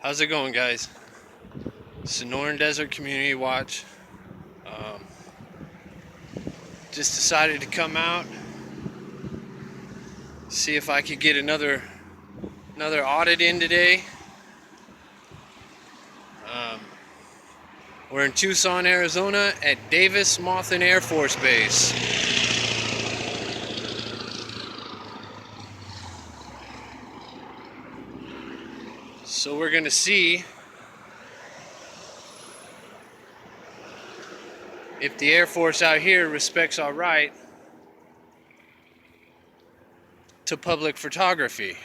How's it going, guys? Sonoran Desert Community Watch. Um, just decided to come out, see if I could get another audit in today. We're in Tucson, Arizona at Davis Monthan Air Force Base. So we're gonna see if the Air Force out here respects our right to public photography.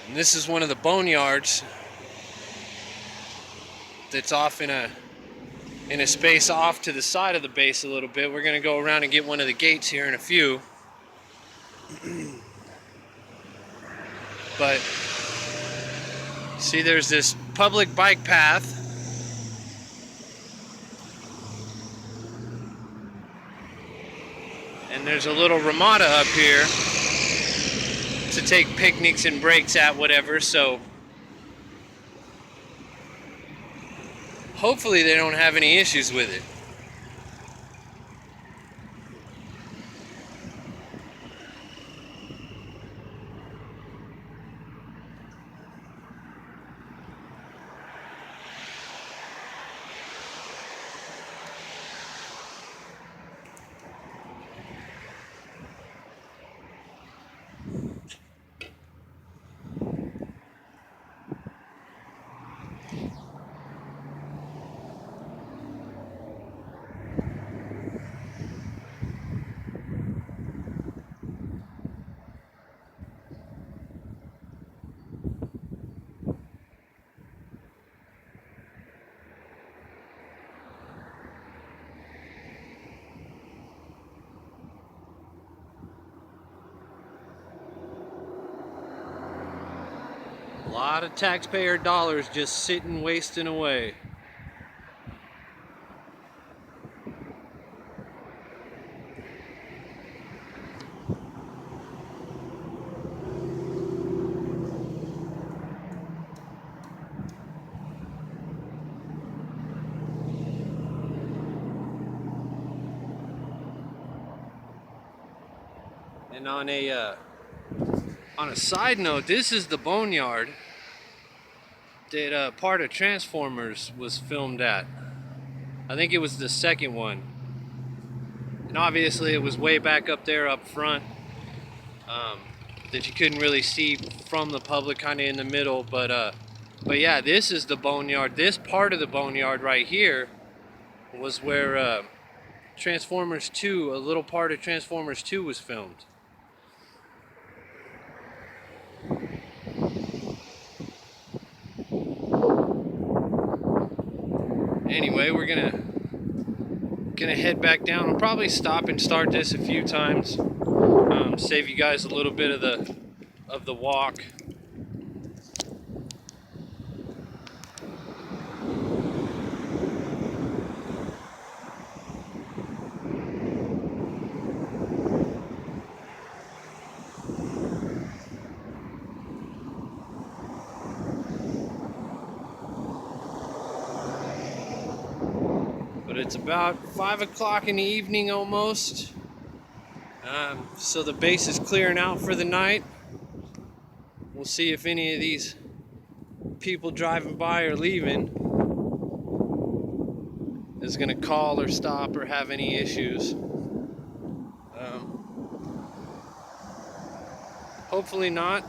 And this is one of the boneyards that's off in a space off to the side of the base a little bit. We're gonna go around and get one of the gates here in a few. But see, there's this public bike path. And there's a little ramada up here to take picnics and breaks at, whatever, so hopefully they don't have any issues with it. A lot of taxpayer dollars just sitting, wasting away. And on a side note, this is the boneyard that part of Transformers was filmed at. I think it was the second one. And obviously it was way back up there up front, that you couldn't really see from the public, kind of in the middle. But yeah, this is the boneyard. This part of the boneyard right here was where Transformers 2, a little part of Transformers 2 was filmed. Anyway, we're gonna head back down. I'll probably stop and start this a few times, save you guys a little bit of the walk. But it's about 5 o'clock in the evening almost. So the base is clearing out for the night. We'll see if any of these people driving by or leaving is gonna call or stop or have any issues. Hopefully not.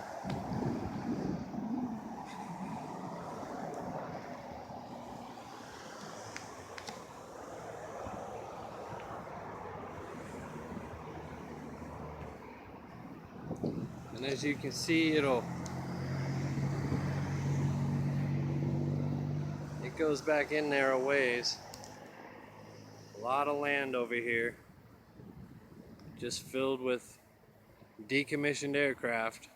And as you can see, it goes back in there a ways. A lot of land over here, just filled with decommissioned aircraft.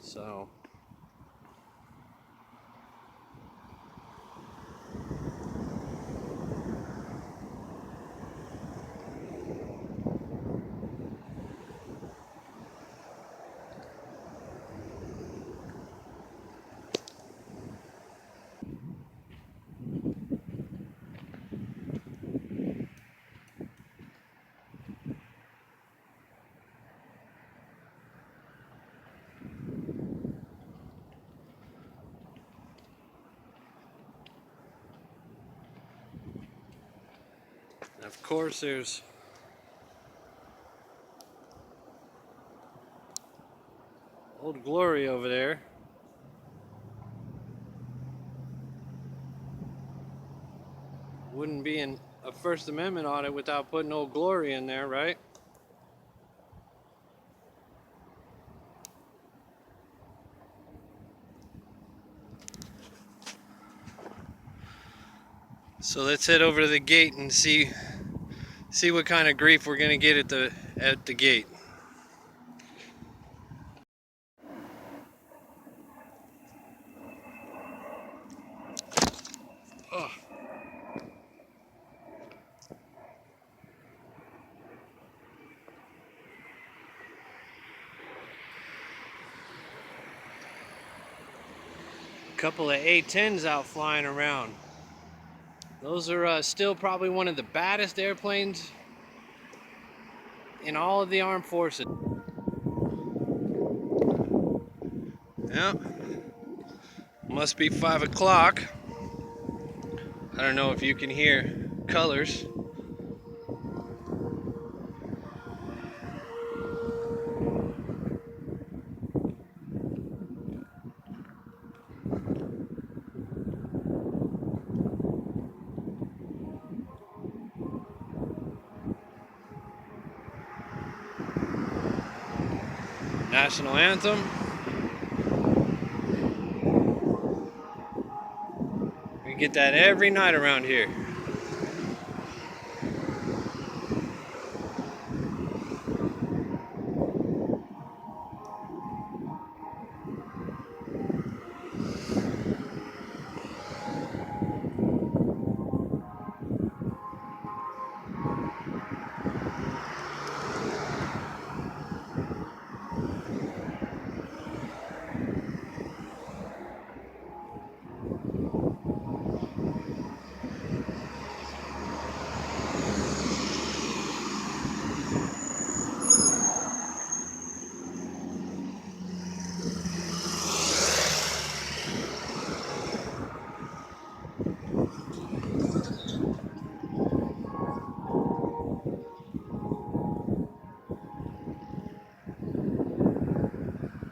So of course there's Old Glory over there. Wouldn't be a First Amendment audit without putting Old Glory in there, right? So let's head over to the gate and see what kind of grief we're gonna get at the gate. Oh. Couple of A-10s out flying around. Those are still probably one of the baddest airplanes in all of the armed forces. Yeah, must be 5 o'clock. I don't know if you can hear colors. National anthem. We get that every night around here.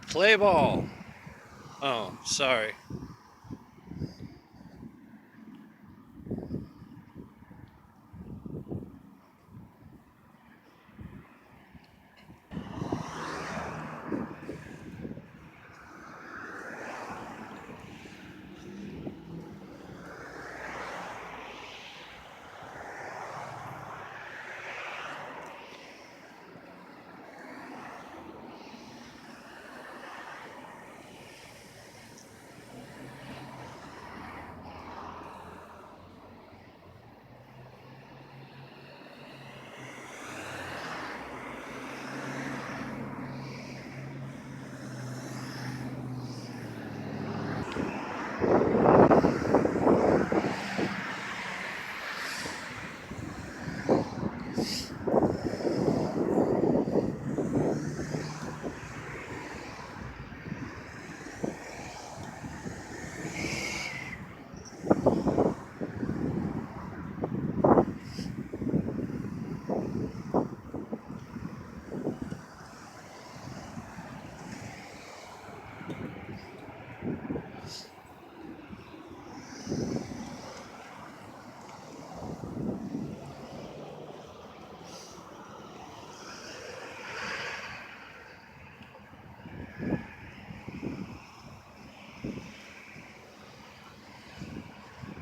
Play ball. Oh, sorry.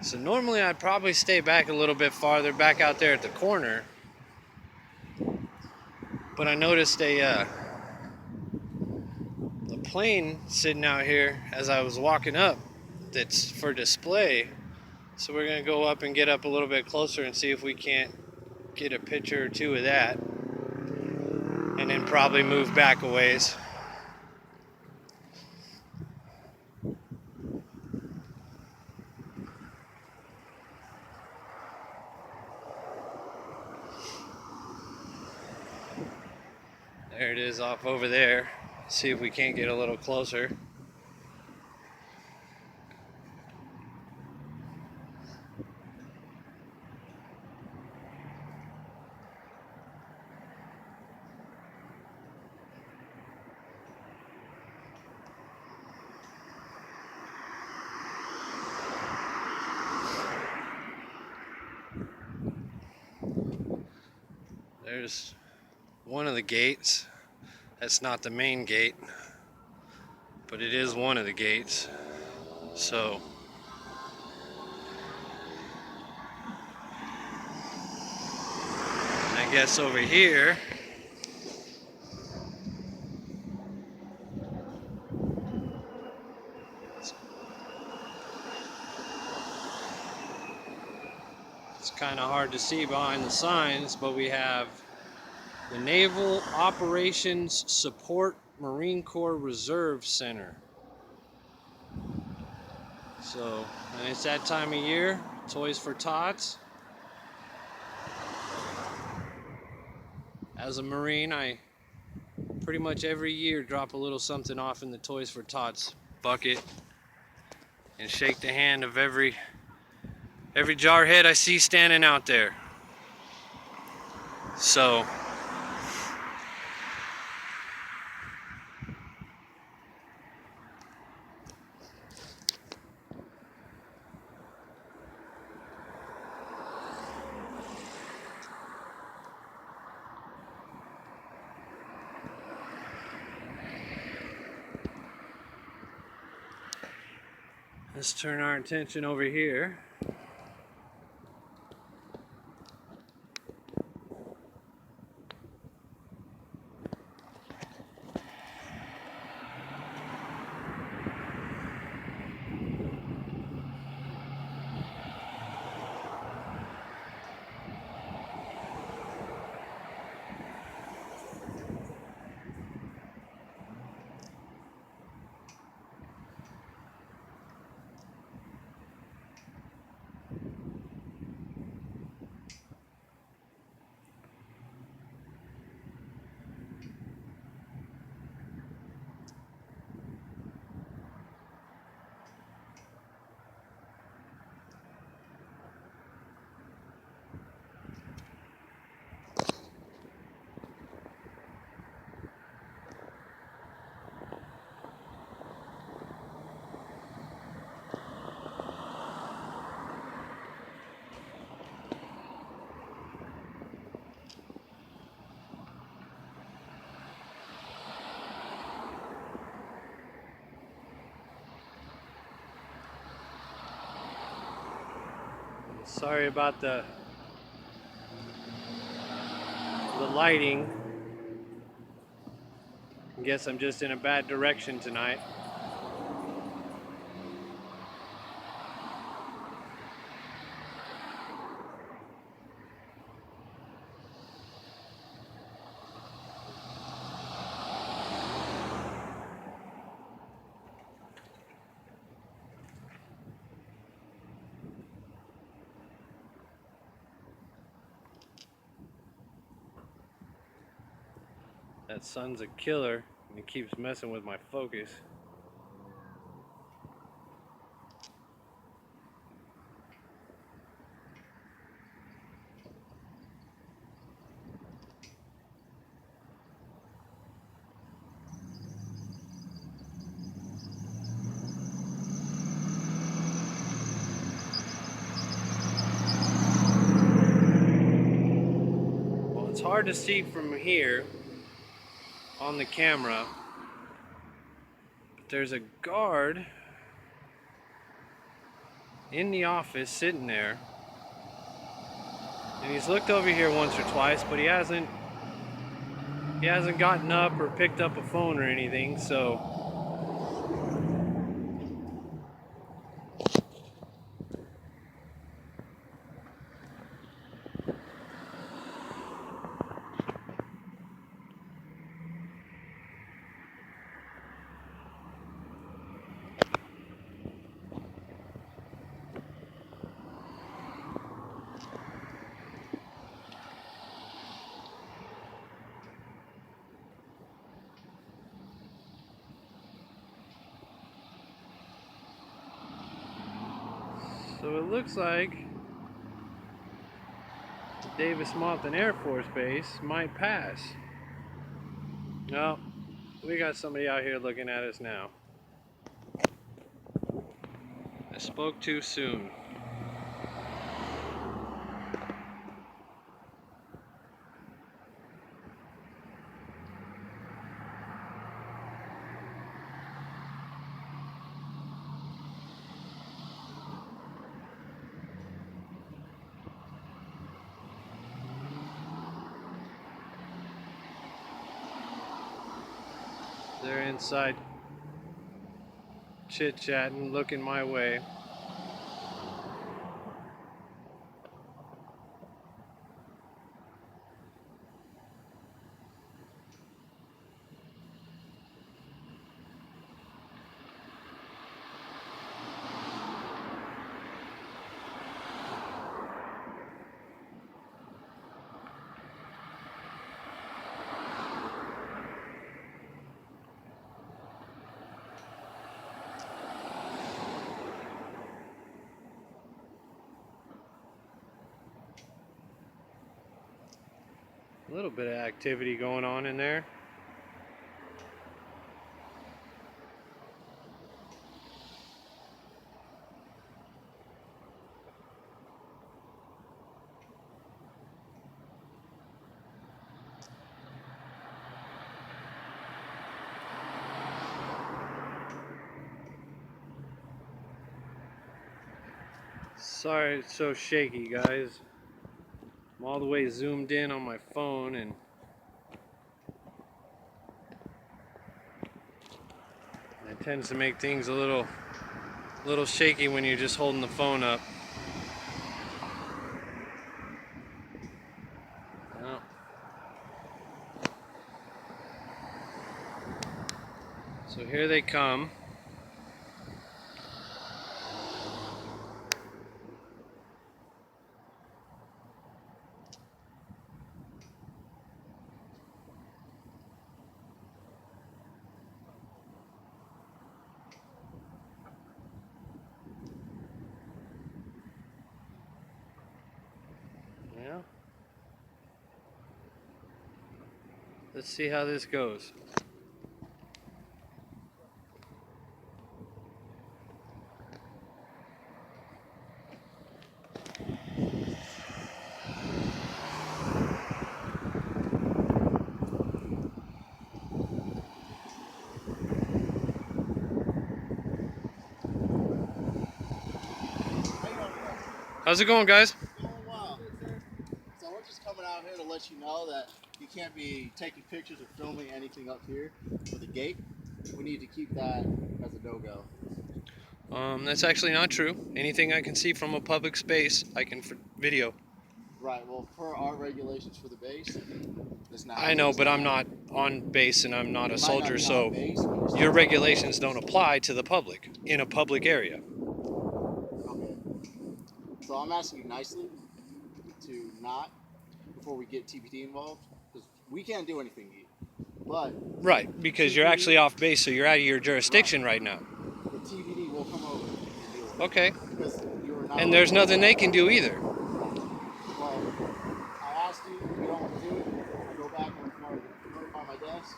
So normally I'd probably stay back a little bit farther, back out there at the corner. But I noticed a plane sitting out here as I was walking up that's for display. So we're gonna go up and get up a little bit closer and see if we can't get a picture or two of that. And then probably move back a ways. There it is off over there. See if we can't get a little closer. There's one of the gates. That's not the main gate, but it is one of the gates. So I guess over here it's kind of hard to see behind the signs, but we have the Naval Operations Support Marine Corps Reserve Center. So, and it's that time of year, Toys for Tots. As a Marine, I pretty much every year drop a little something off in the Toys for Tots bucket and shake the hand of every jarhead I see standing out there. So let's turn our attention over here. Sorry about the lighting. I guess I'm just in a bad direction tonight. That sun's a killer, and it keeps messing with my focus. Well, it's hard to see from here on the camera, but there's a guard in the office sitting there, and he's looked over here once or twice, but he hasn't gotten up or picked up a phone or anything. So it looks like the Davis-Monthan Air Force Base might pass. Well, we got somebody out here looking at us now. I spoke too soon. They're inside chit-chatting, looking my way. A little bit of activity going on in there. Sorry it's so shaky, guys. I'm all the way zoomed in on my phone, and it tends to make things a little shaky when you're just holding the phone up. Well, so here they come. Yeah. Let's see how this goes. How's it going, guys? Going well. So we're just coming out here to let you know that you can't be taking pictures or filming anything up here with the gate. We need to keep that as a no-go. That's actually not true. Anything I can see from a public space, I can video. Right, well, per our regulations for the base, it's not. I know, but I'm not on base and I'm not a soldier, so base, your regulations don't apply to the public in a public area. Okay. So I'm asking you nicely to not, before we get TPD involved, because we can't do anything to you. But right, because you're actually off base, so you're out of your jurisdiction right now. The TPD will come over and deal with it. Okay. Because you were not. And there's nothing they can do either. Well, I asked you, you don't want to do it. I go back and notify my desk.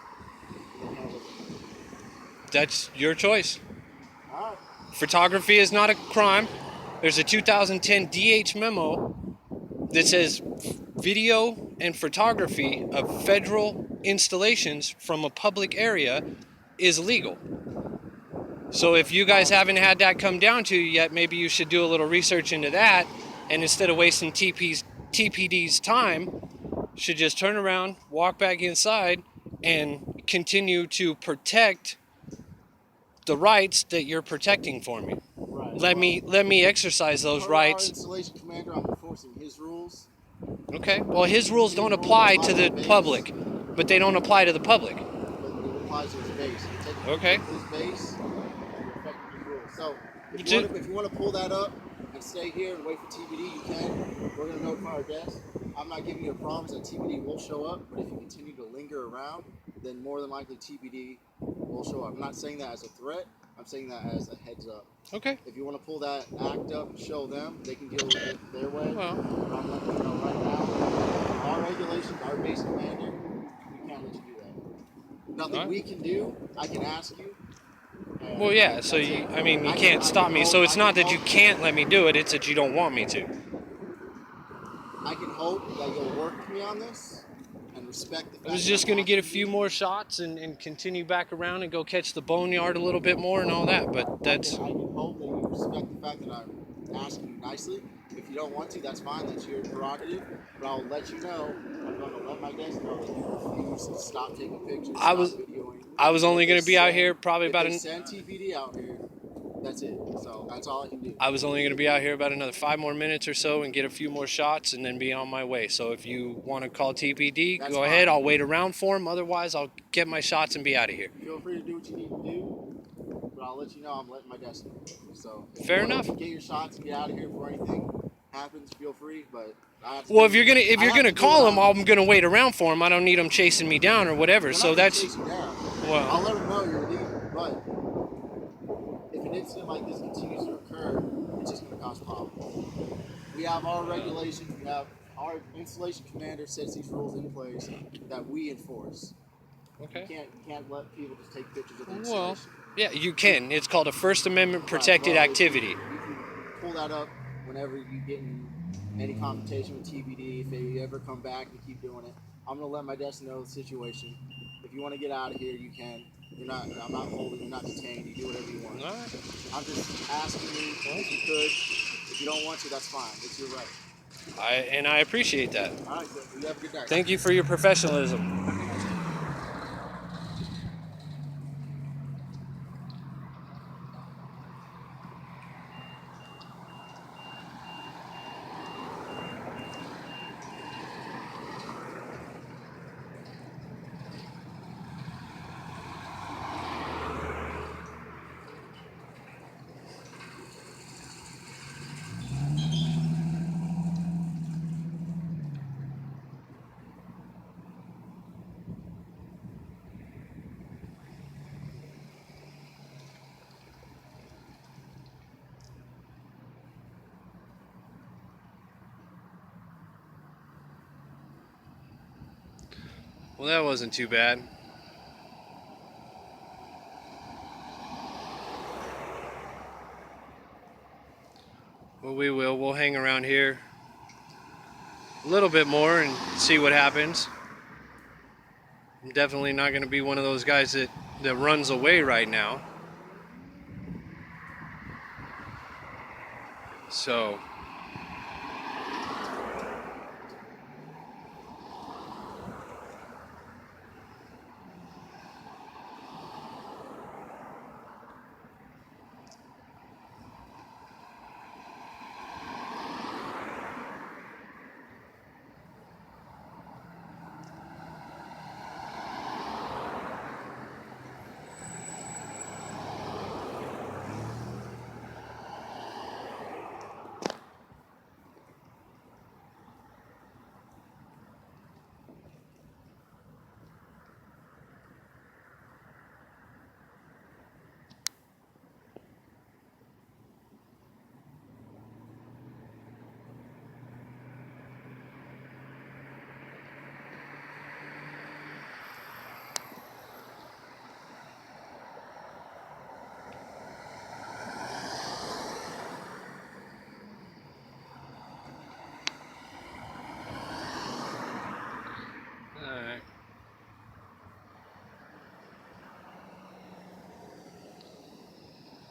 That's your choice. All right. Photography is not a crime. There's a 2010 DH memo that says video and photography of federal installations from a public area is legal. So if you guys haven't had that come down to you yet, maybe you should do a little research into that, and instead of wasting TPD's time, should just turn around, walk back inside, and continue to protect the rights that you're protecting for me. Right. Let me exercise those rights. Our installation commander, I'm enforcing his rules. Okay. Well, his rules don't apply to the public, but they don't apply to the public. But it applies to his base. Okay. His base, and you're affecting his rules. So if you want to pull that up and stay here and wait for TBD, you can. We're going to notify our desk. I'm not giving you a promise that TBD will show up, but if you continue to linger around, then more than likely TBD will show up. I'm not saying that as a threat. I'm saying that as a heads up. Okay. If you want to pull that act up and show them, they can deal with it their way. Well. But I'm letting you know right now, our regulations, our base commander, we can't let you do that. Nothing we can do. I can ask you. Well, yeah. So you can't stop me. So it's not that you can't let me do it. It's that you don't want me to. I can hope that you'll work with me on this and respect the fact I was just going to get a few more shots and continue back around and go catch the boneyard a little bit more and all that, but that's... I can hope that you respect the fact that I'm asking you nicely. If you don't want to, that's fine. That's your prerogative. But I'll let you know. I'm going to let my guests know that you refuse to stop taking pictures, stop videoing. I was only If going they to be out send- here probably if about they send TPD out here, that's it. So that's all I can do. I was only going to be out here about another 5 more minutes or so and get a few more shots and then be on my way. So if you want to call TPD, That's go ahead. fine. I'll wait around for them. Otherwise, I'll get my shots and be out of here. Feel free to do what you need to do, but I'll let you know I'm letting my desk know. So if Fair you wanna enough. Get your shots and get out of here before anything happens. Feel free, but I have to Well, do- if I you're have gonna to do call what them, I'm gonna wait around for them. I don't need them chasing me down or whatever. We're So not gonna that's chase you down. well. I'll let them know you're leaving, but if an incident like this continues to occur, it's just going to cause problems. We have our regulations. We have our installation commander sets these rules in place that we enforce. Okay. You can't let people just take pictures of the Well, installation. yeah, you can. It's called a First Amendment protected Right, well, activity. You can pull that up whenever you get in any confrontation with TBD. If they ever come back and keep doing it, I'm going to let my desk know the situation. If you want to get out of here, you can. I'm not holding. You're not detained. You do whatever you want. All right. I'm just asking you if you could. If you don't want to, that's fine. It's your right. I appreciate that. All right, good. You have a good night. Thank you for your professionalism. Well, that wasn't too bad. Well, we'll hang around here a little bit more and see what happens. I'm definitely not going to be one of those guys that runs away right now. So alright.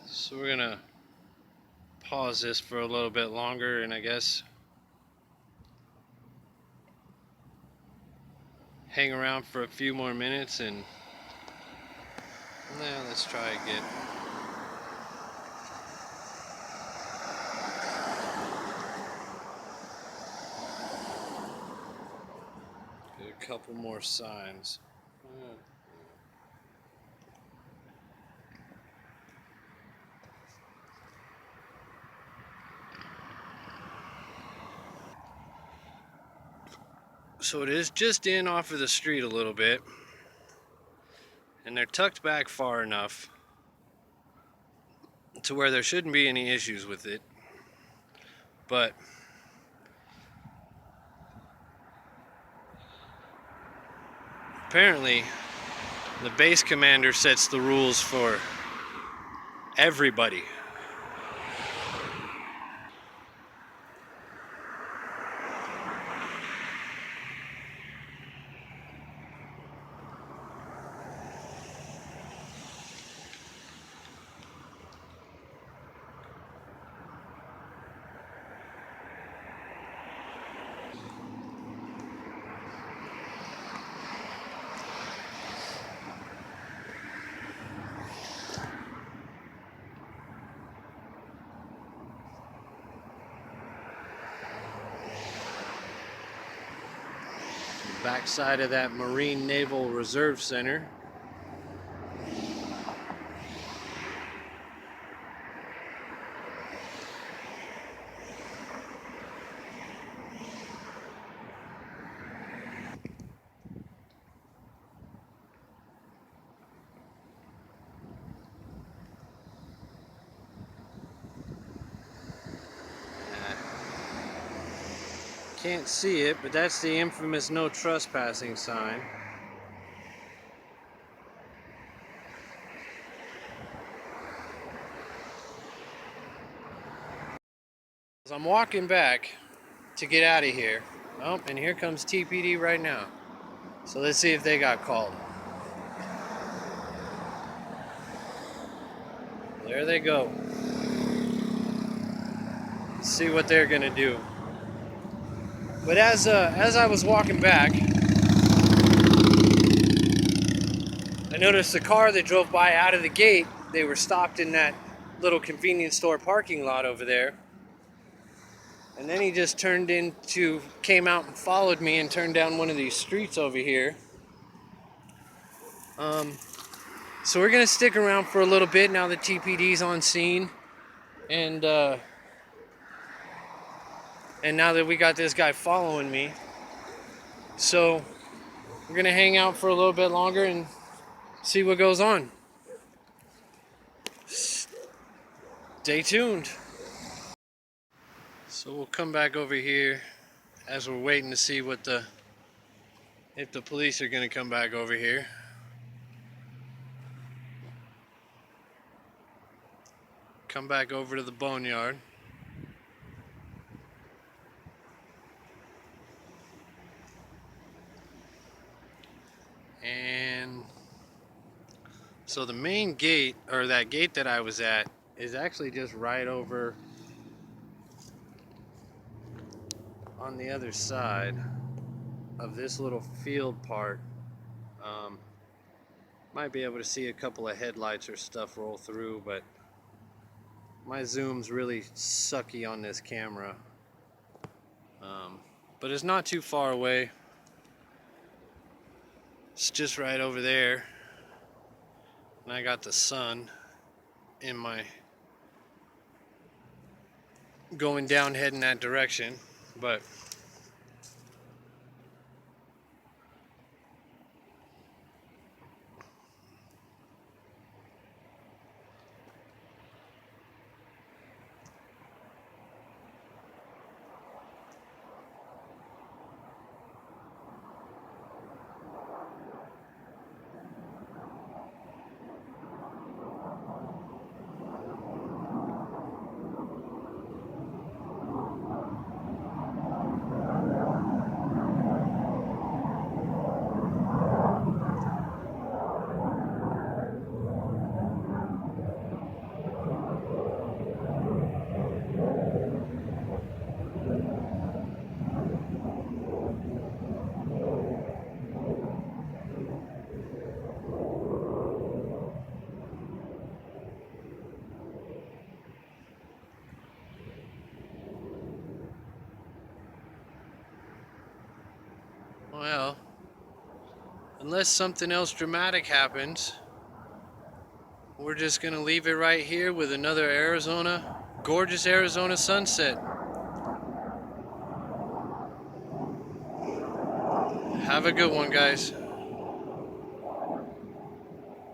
So we're gonna pause this for a little bit longer and I guess hang around for a few more minutes and let's try again. Get a couple more signs. So it is just in off of the street a little bit, and they're tucked back far enough to where there shouldn't be any issues with it. But apparently the base commander sets the rules for everybody. Backside of that Marine Naval Reserve Center. Can't see it, but that's the infamous no trespassing sign. As I'm walking back to get out of here, oh, and here comes TPD right now. So let's see if they got called. There they go. Let's see what they're gonna do. But as I was walking back, I noticed the car that drove by out of the gate. They were stopped in that little convenience store parking lot over there. And then he just came out and followed me and turned down one of these streets over here. So we're gonna stick around for a little bit now that TPD's on scene. And now that we got this guy following me. So we're gonna hang out for a little bit longer and see what goes on. Stay tuned. So we'll come back over here as we're waiting to see if the police are gonna come back over here. Come back over to the boneyard. And so the main gate, or that gate that I was at, is actually just right over on the other side of this little field part. Might be able to see a couple of headlights or stuff roll through, but my zoom's really sucky on this camera. But it's not too far away. It's just right over there. And I got the sun in my going down, heading that direction. But well, unless something else dramatic happens, we're just gonna leave it right here with another gorgeous Arizona sunset. Have a good one, guys.